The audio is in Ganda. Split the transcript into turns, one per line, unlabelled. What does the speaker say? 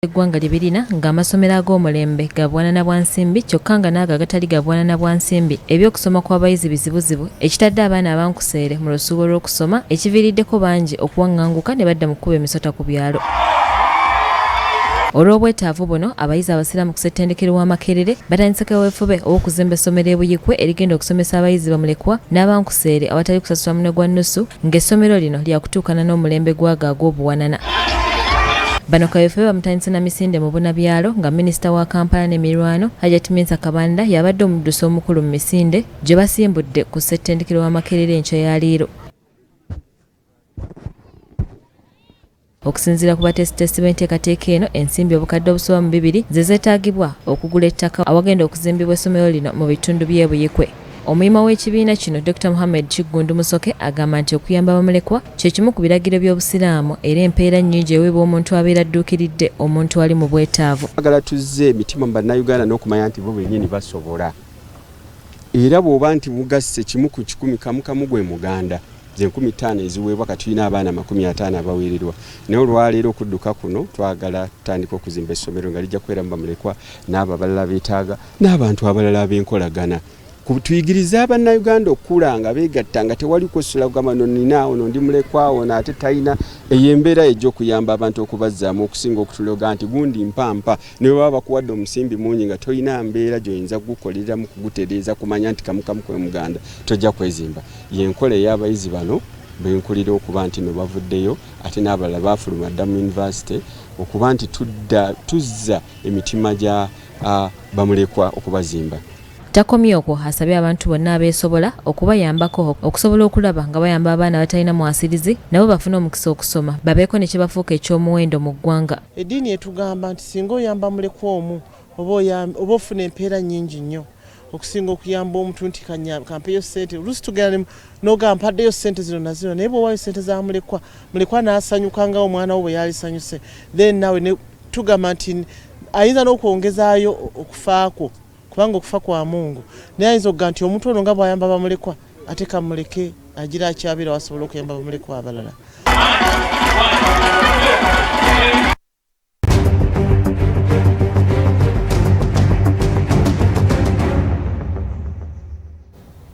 Eggwanga libirina ng'amasomero ag'omulembe ga bwanana bwa nsimbi kyokka nga n'ago agatali ga bwanana bwa nsimbi eby'okusoma kw'abayizi bizibuzibu ekitadde abaana abankuseere mu lusuubo lw'okusoma ekiviiriddeko bangi okuwaŋŋanguka ne badda mu kkuba emisota ku byalo. Olw'obwetaavu buno abayizi abasiraamu ku ssettendekero wa Makerere batandise kaweefube ow'okuzimba essomero e Buyikwe erigenda okusomesa abayizi bamulekwa n'abankuseere awatali kusasula munne gwa nnusu ng'essomero lino lyakutuukana n'omulembe gwago ag'obuwanana. Bano kaweefube bamutandise na misinde mu Bunabyalo nga minisita wa Kampala n'emirwano Hajjati Minsa Kabanda yabadde omuddusi omukulu mu misinde gye basimbudde ku ssettendekero wa Makerere enkya ya leero. Okusinziira ku bateesiteesi b'enteekateeka eno ensimbi obukadde obusoba mu 2 ze zeetaagibwa okugula ettaka awagenda okuzimbibwa essomero lino mu bitundu by'e Buyikwe. Omuyima w'ekibiina kino Dr. Muhammad Kiggundu Musoke agamba nti okuyamba abamulekwa kye kimu ku biragiro by'obusiraamu era empeera nnyingi eweebwa omuntu abeera adduukiridde omuntu ali mu bwetaavu.
Agala tuzze emitima mu bannayuganda n'okumanya nti bo bennyini basobola. Era bw'oba nti mugasse kimu ku 10 kamu gwe muganda ze 15 eziweebwa kati tulina abaana 50 abaweererwa. Naye olwaleero okudduka kuno twagala tutandika okuzimba essomero nga lijja kubeera mu bamulekwa n'abo abalala beetaaga n'abantu abalala ab'enkolagana. Tuyigiriza abannayuganda okula nga beegatta nga tewali kusula kugamba nina ono ndi mulekwa ono ate talina ey'embeera egy'okuyamba abantu okubazzaamu okusinga okutuloga nti gundi mpampa ne baba bakuwadde omusimbi mungi nga tolina mbeera gy'oyinza kugukolereramu kugutereeza kumanya nti kamu kwe muganda tojja kwezimba. Y'enkola ey'abayizi bano benkulira okuba nti no bavuddeyo ate n'abalala baafuluma dda mu yunivasite okuba nti tuzza emitima gya bamulekwa okubazimba.
Takomye okwo asabye abantu bonna abeesobola okubayambako okusobola okulaba nga bayamba abaana batalina mwasirizi nabo bafuna omukisa okusoma babeeko ne kyebafuuka ekyomuwendo mu ggwanga.
Eddiini etugamba nti singa oyamba mulekwa omu oba ofuna empeera nnyingi nnyo okusinga okuyamba omuntu nti kampeeyo ssente oluusi tugenda n'ogamba mpaddeyo ssente zino na zino naye bw'owaayo ssente za mulekwa n'asanyuka nga omwana wo bwe yali sanyuse then nawe tugamba nti ayinza n'okwongezaayo okufaakwo kubanga okufa kwa Mungu naye ayinza okuga nti omuntu ono nga bw'ayamba bamulekwa ate kamuleke agira akyabira wasobola okuyamba bamulekwa abalala.